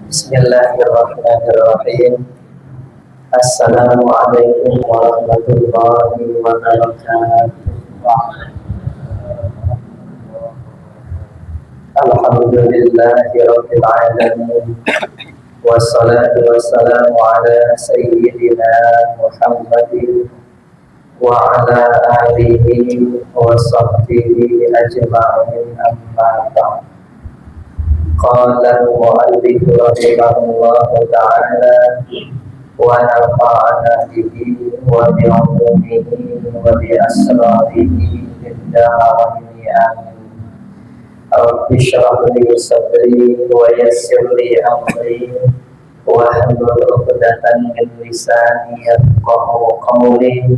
Bismillahirrahmanirrahim. Assalamualaikum warahmatullahi wabarakatuh. Alhamdulillahi rabbil alamin. Wassalatu wassalamu ala sayyidina Muhammadin wa ala alihi wa sahbihi ajma'in, amma ba'd. Qala al-mu'allif rahimahullahu ta'ala wa nafa'ana bihi wa bi'ulumihi wa bi'asrarihi fid dharain amin. Rabbi shrah li sadri wa yassir li amri wahlul 'uqdatam min lisani yafqahu qawli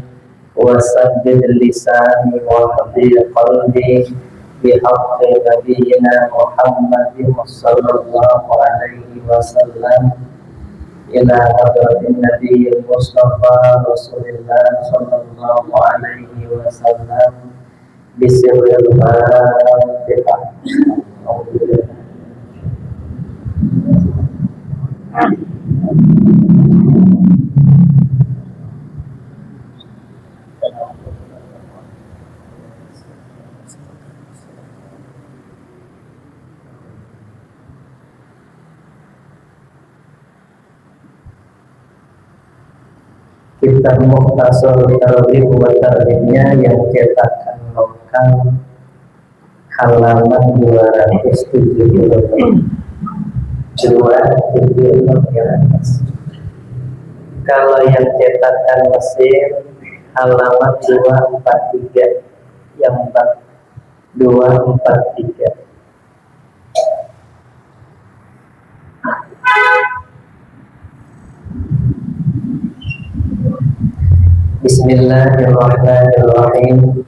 wa saddid lisani wa hdil qalbi bihaqqi nabiyyina Muhammadin sallallahu alaihi wasallam ila hadratin nabiyil mustafa rasulillah sallallahu alaihi wasallam bisirril fatihah. Kitab Mukhtasar Targhib wa Tarhibnya yang cetakan lokal halaman 270 Kalau yang cetakan Mesir halaman 243, yang 243. Bismillahirrahmanirrahim.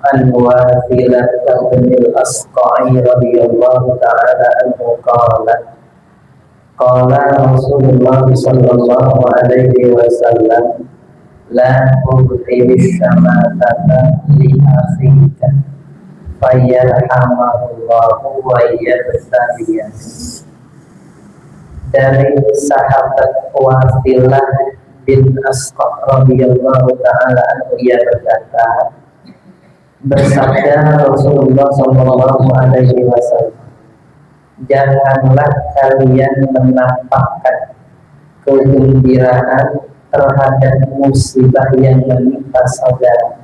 An-Wafilah bin al-Asqa'i radhiyallahu ta'ala anhu qala Rasulullah sallallahu alaihi wasallam la tubtilis syamatata li akhika fayyarhamahullahu wa yabtaliya. Dari sahabat Wafilah bin Asqa' radhiyallahu ta'ala anhu, ia berkata, bersabda Rasulullah sallallahu alaihi wasallam, janganlah kalian menampakkan kegembiraan terhadap musibah yang menimpa saudara.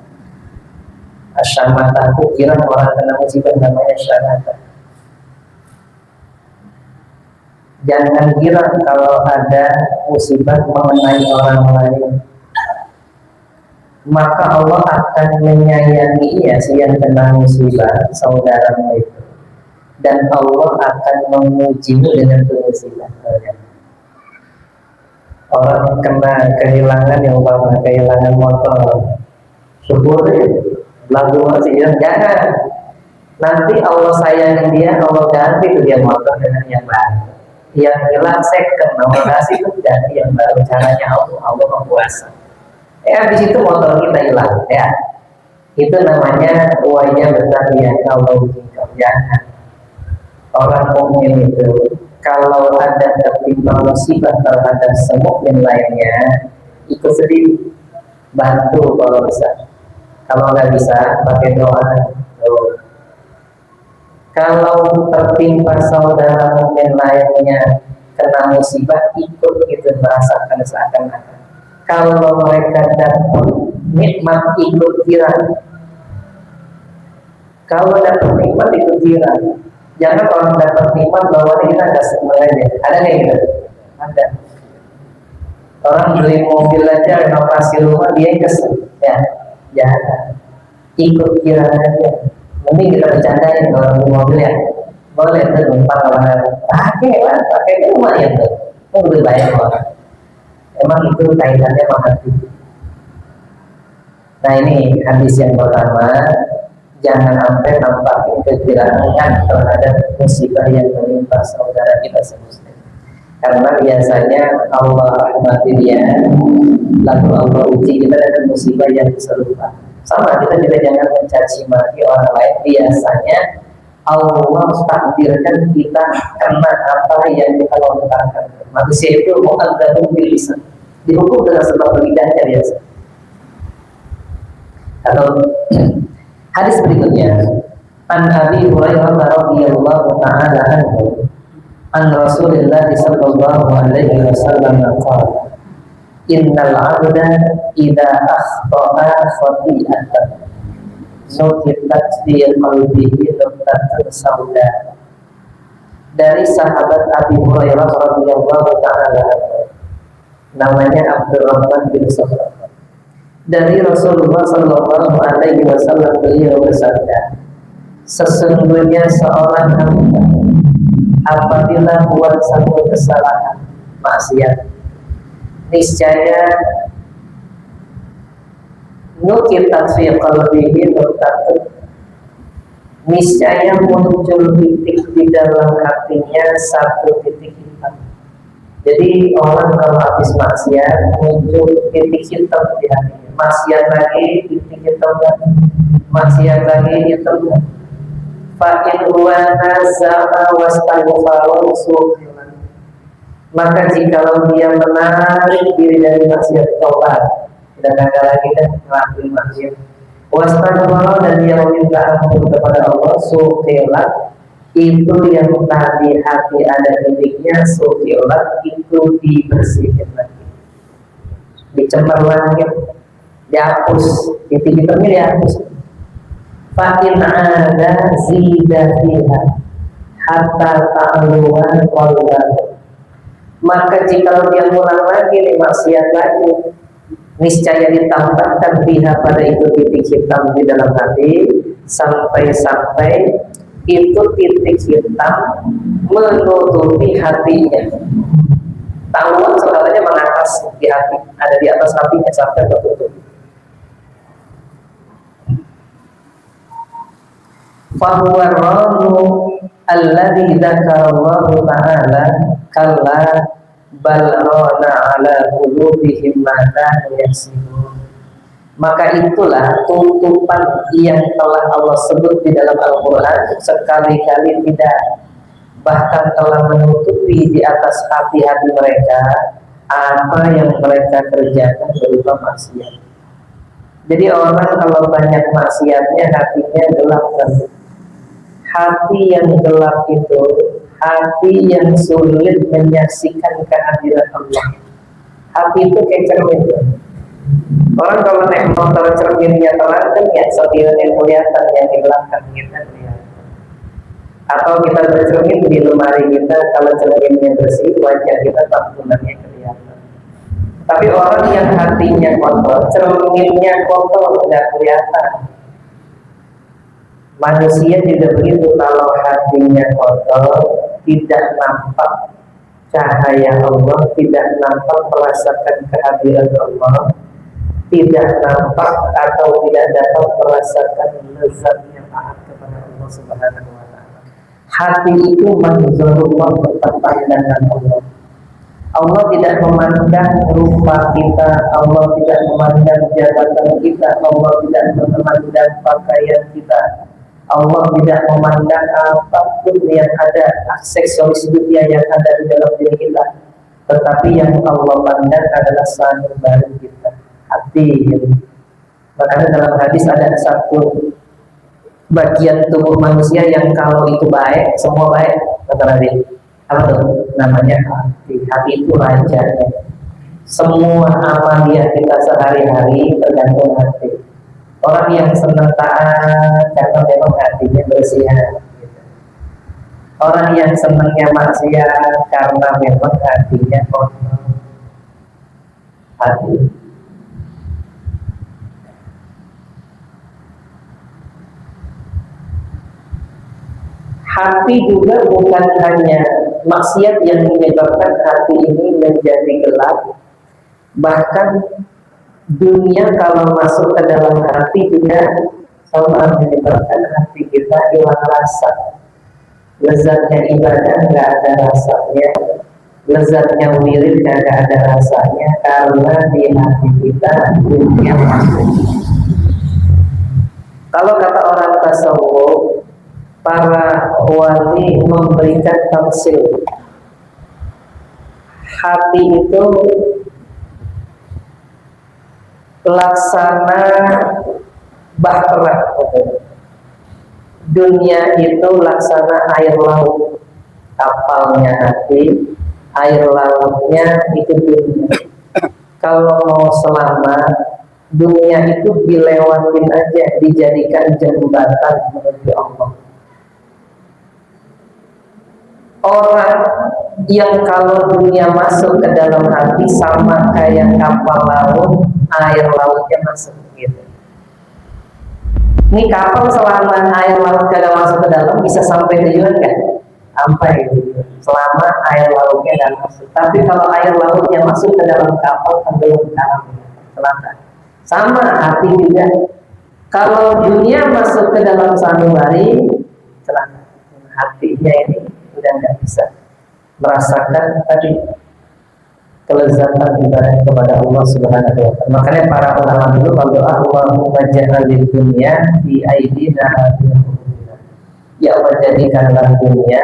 Asyamata itu kira orang kena musibah namanya syamata. Jangan kira kalau ada musibah mengenai orang lain, maka Allah akan menyayangi si yang kena musibah, saudaramu itu, dan Allah akan mengujimu dengan musibah. Orang kena kehilangan, yang umpama kehilangan motor, syukur lagu masih jangan. Nanti Allah sayangi dia, Allah ganti itu dia motor dengan yang baru. Yang hilang second, Allah kasih itu ganti yang baru. Caranya Allah mempuasa. Habis itu motor kita hilang, ya. Itu namanya wajah besar yang Allah berikan. Jangan. Orang mukmin itu kalau ada tertimpa musibah terhadap semukmin lainnya, ikut sedih, bantu kalau bisa. Kalau nggak bisa, pakai doa. Kalau tertimpa saudara mukmin lainnya kena musibah, ikut itu merasakan seakan-akan. Kalau mereka dapat nikmat, ikut girang. Kalau dapat nikmat, ikut girang. Jangan orang dapat nikmat bahwa kita ada semuanya. Ada nggak gitu? Ada. Orang beli mobil aja, renovasi rumah, dia kesel. Ya, jangan. Ikut girang aja. Mending kita bercandain kalau di mobil ya, boleh tuh numpang orang pakai rumah ya tuh, lebih baik orang. Emang itu kaitannya sama hati. Nah ini hadis yang pertama, jangan sampai nampakin kegembiraan terhadap musibah yang menimpa saudara kita semuslim. Karena biasanya Allah rahmati dia, lalu Allah uji kita dengan musibah yang serupa. Sama, kita juga jangan mencaci maki orang lain. Biasanya Allah takdirkan kita kena apa yang kita lontarkan. Manusia itu mu'adzabun bil lisan, dihukum dengan sebab lidahnya biasa. Atau hadis berikutnya, an Abi Hurairah radhiyallahu taala anhu an Rasulillah sallallahu alaihi wasallam qala innal 'abda idza akhta'a khati'atan nukitat fi qalbihi nuqtatun sauda. Dari sahabat Abi Hurairah radhiyallahu taala, namanya Abdurrahman bin Sakhar. Dari Rasulullah sallallahu alaihi wasallam, beliau bersabda, sesungguhnya seorang hamba apabila buat satu kesalahan maksiat, niscaya nukitat fi qalbihi nuqtatun, niscaya muncul titik di dalam hatinya satu titik hitam. Jadi orang kalau habis maksiat muncul titik hitam di hatinya, maksiat lagi titik hitam lagi, maksiat lagi hitam lagi. Fa in huwa naza'a wastaghfara suqilan, maka jikalau dia menarik diri dari maksiat, tobat, tidak gagal lagi dan ngelakuin maksiat, wastaghfara, dan dia meminta ampun kepada Allah, suqilan, itu yang tadi hati ada titiknya, suqilan, itu dibersihkan lagi, dicemar lagi, dihapus, titik hitamnya dihapus. Fa'in ada zida fiha hatta ta'luwan qalban, maka jika dia ulang lagi nih maksiat lagi, niscaya ditambahkan fiha pada itu titik hitam di dalam hati, sampai-sampai itu titik hitam menutupi hatinya. Ta'luwan sebenarnya mengatas di hati, ada di atas hatinya sampai tertutup. Fahuwa ar-ranu alladhi dzakarallahu ta'ala kalla bal rana ala qulubihim ma kanu yaksibun. Maka itulah tutupan yang telah Allah sebut di dalam Al-Quran sekali-kali tidak, bahkan telah menutupi di atas hati-hati mereka apa yang mereka kerjakan berupa maksiat. Jadi orang kalau banyak maksiatnya hatinya gelap kan. Hati yang gelap itu hati yang sulit menyaksikan kehadiran Allah. Hati itu kayak cermin. Orang kalau naik motor cerminnya terang kan ya setirnya kelihatan, yang di belakang kita kelihatan. Atau kita bercermin di lemari kita, kalau cerminnya bersih wajah kita tampilannya kelihatan. Tapi orang yang hatinya kotor, cerminnya kotor nggak kelihatan. Manusia juga begitu, kalau hatinya kotor, tidak nampak cahaya Allah, tidak nampak merasakan kehadiran Allah, tidak nampak atau tidak dapat merasakan lezatnya taat kepada Allah Subhanahu wa ta'ala. Hati itu manzurullah, berpandangan Allah. Allah tidak memandang rupa kita, Allah tidak memandang jabatan kita, Allah tidak memandang pakaian kita, Allah tidak memandang apapun yang ada, aksesoris dunia yang ada di dalam diri kita. Tetapi yang Allah pandang adalah sanubari kita, hati. Makanya dalam hadis ada satu bagian tubuh manusia yang kalau itu baik, semua baik. Kata Nabi, apa tuh? Namanya hati. Hati itu rajanya. Semua amalia kita sehari-hari tergantung hati. Orang yang senang taat karena memang hatinya bersih. Orang yang senangnya maksiat karena memang hatinya kotor. Hati. Hati juga bukan hanya maksiat yang menyebabkan hati ini menjadi gelap, bahkan dunia kalau masuk ke dalam hati juga sama menyebabkan hati kita hilang rasa. Lezatnya ibadah nggak ada rasanya, lezatnya wirid nggak ada rasanya, karena di hati kita dunia masuk. Kalau kata orang tasawuf, para wali memberikan tamsil. Hati itu laksana bahtera. Dunia itu laksana air laut. Kapalnya hati, air lautnya itu dunia. Kalau mau selamat, dunia itu dilewatin aja, dijadikan jembatan menuju Allah. Orang yang kalau dunia masuk ke dalam hati sama kayak kapal laut, air lautnya masuk gitu. Ini kapal selama air laut kagak masuk ke dalam bisa sampai tujuan kan? Sampai gitu. Selama air lautnya nggak masuk. Tapi kalau air lautnya masuk ke dalam kapal tenggelam selama. Sama hati juga. Kalau dunia masuk ke dalam sanubari, celaka. Hatinya ini udah nggak bisa merasakan tadi kelezatan ibadah kepada Allah Subhanahu wa taala. Makanya para ulama dulu berdoa, Allahumma ja'al dunya fi aidina. Ya Allah, jadikanlah dunia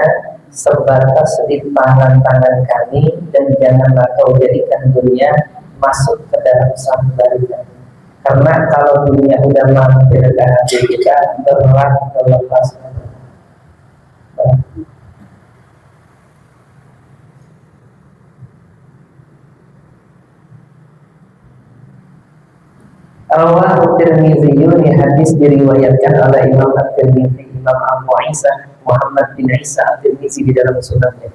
sebatas di tangan-tangan kami, dan janganlah kau jadikan dunia masuk ke dalam sanubari kami. Karena kalau dunia udah mampir ke hati kita, berat melepaskan. Rawahu Tirmidzi, ini hadis diriwayatkan oleh Imam At-Tirmidzi, Imam Abu Isa Muhammad bin Isa At-Tirmidzi di dalam sunannya.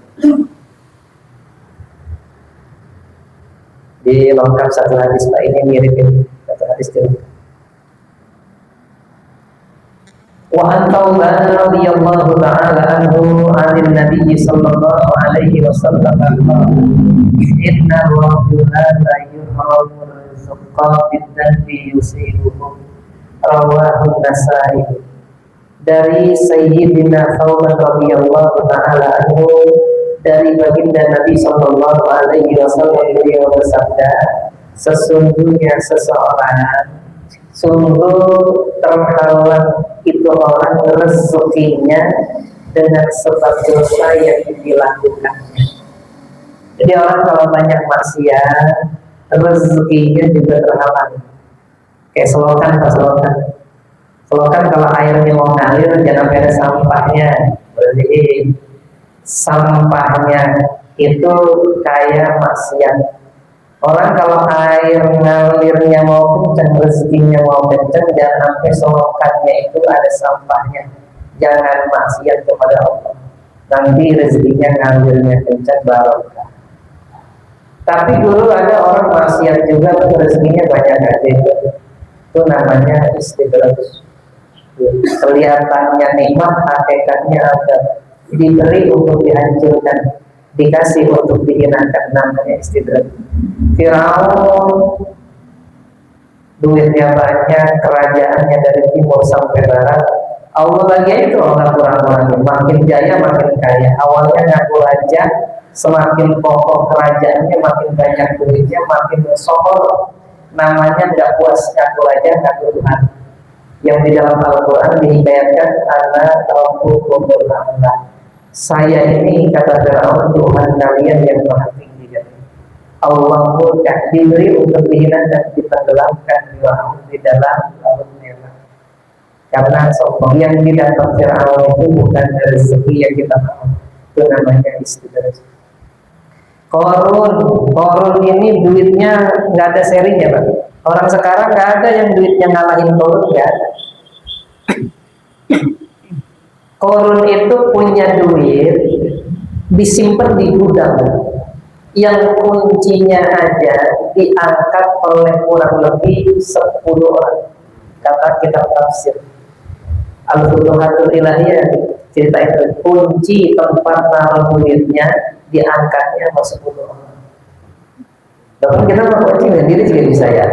Di lengkap satu hadis Pak, ini mirip ini satu hadis Tirmidzi. Wa an Thawban radhiyallahu ta'ala anhu 'anil Nabi sallallahu alaihi wasallam qala inna rajula la yuhramu rawahu Nasai. Dari Sayyidina Thawban radhiyallahu ta'ala anhu, dari baginda Nabi sallallahu alaihi wasallam, beliau bersabda, sesungguhnya seseorang sungguh terhalang itu orang rezekinya dengan sebab dosa yang dilakukannya. Jadi orang kalau banyak maksiat, rezekinya juga terhalang. Kayak selokan, selokan kalau airnya mau ngalir jangan ada sampahnya. Berarti sampahnya itu kayak maksiat. Orang kalau air ngalirnya mau kencang, rezekinya mau kencang, jangan sampai selokannya itu ada sampahnya. Jangan maksiat kepada Allah. Nanti rezekinya ngalirnya kencang, barokah. Tapi dulu ada orang maksiat juga, rezekinya banyak aja. Itu namanya istidraj. Kelihatannya nikmat, hakikatnya ada. Diberi untuk dihancurkan, dikasih untuk dihinakan, namanya istidraj. Firaun duitnya banyak, kerajaannya dari timur sampai barat. Allah lagi itu orang kurang-kurangnya, makin jaya makin kaya. Awalnya ngaku raja, semakin kokoh kerajaannya, makin banyak duitnya, makin sombong. Namanya tidak puas ngaku raja, ngaku Tuhan. Yang di dalam Al-Quran dihikayatkan, anak rabbukum al-a'la. Saya ini, kata Firaun, Tuhan kalian yang maha tinggi. Allah mudah diberi untuk dihinakan, ditenggelamkan di dalam laut merah. Karena sombong yang didapat Firaun itu bukan rezeki yang kita mau. Itu namanya istidraj. Korun ini duitnya nggak ada serinya, Pak. Orang sekarang nggak ada yang duitnya ngalahin korun, ya. Korun itu punya duit disimpan di gudang yang kuncinya aja diangkat oleh kurang lebih 10 orang. Kata kitab tafsir Al-Futuhatul Ilahiyah, cerita itu kunci tempat naruh duitnya diangkatnya sama 10 orang. Bahkan kita mau kunci sendiri juga bisa, ya.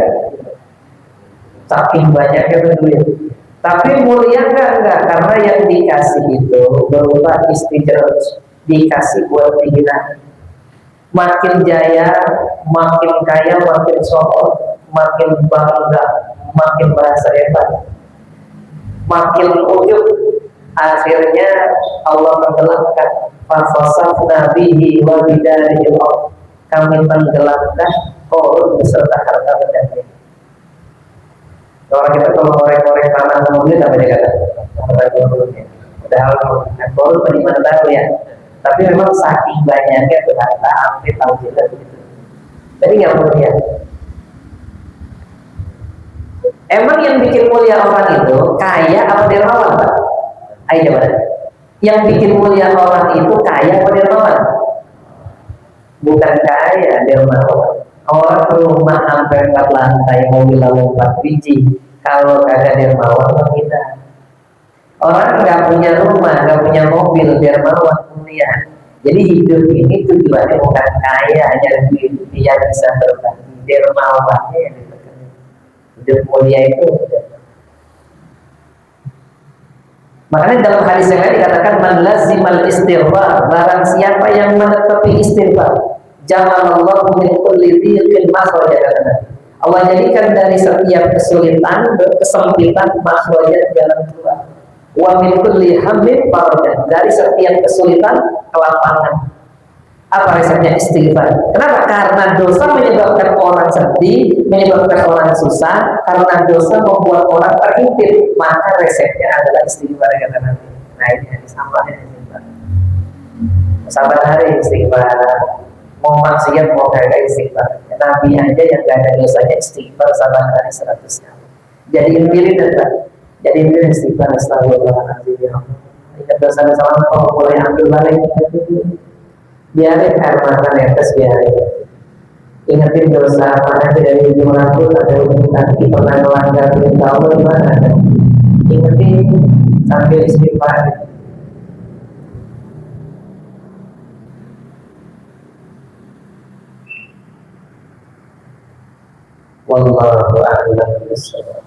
Saking banyaknya duit. Tapi mulia enggak, karena yang dikasih itu berupa istidraj, dikasih buat dihina. Makin jaya, makin kaya, makin sombong, makin bangga, makin bahasa hebat, makin ujub, Akhirnya Allah tenggelamkan. Fasafna bihi wa bidarihi al-ard. Kami tenggelamkan Korun beserta harta bendanya. Orang kita kalau korek-korek tanah mobil apa dia kata? Padahal Korun di mana tahu ya. Tapi memang saking banyaknya berharta hampir tahu kita begitu. Jadi nggak mulia. Emang yang bikin mulia orang itu kaya apa dermawan, Pak? Ayo coba. Yang bikin mulia orang itu kaya apa dermawan? Bukan kaya, dermawan. Orang rumah hampir 4 lantai, mobil lalu 4 biji. Kalau kagak dermawan, kita. Orang nggak punya rumah, nggak punya mobil, dermawan mulia. Jadi hidup ini tujuannya bukan kaya, hanya duit yang bisa berbagi. Dermawannya yang ditekan. Hidup mulia itu. Makanya dalam hadis yang lain dikatakan man lazimal istighfar, barang siapa yang menetapi istighfar, ja'alallahu min kulli dhiqin makhrajan. Allah jadikan dari setiap kesulitan, kesempitan makhrajan jalan keluar. Wa min kulli hammin farajan, dari setiap kesulitan kelapangan. Apa resepnya istighfar? Kenapa? Karena dosa menyebabkan orang sedih, menyebabkan orang susah. Karena dosa membuat orang terhimpit. Maka resepnya adalah istighfar kata Nabi. Nah ini hadis amalnya istighfar. Sabar hari istighfar. Mau maksiat mau kagak istighfar. Nabi aja yang gak ada dosanya istighfar sabar hari 100 kali. Jadi diri tetap. Jadi diri istighfar. Astagfirullahaladzim ya Allah. Ingat dosa-dosa lampau mulai ambil balik. Biarin air mata netes, biarin. Ingetin dosa mana dari ujung rambut sampai ujung kaki, pernah melanggar perintah Allah gimana? Ingetin sambil istighfar. Wallahu a'lam bishawab.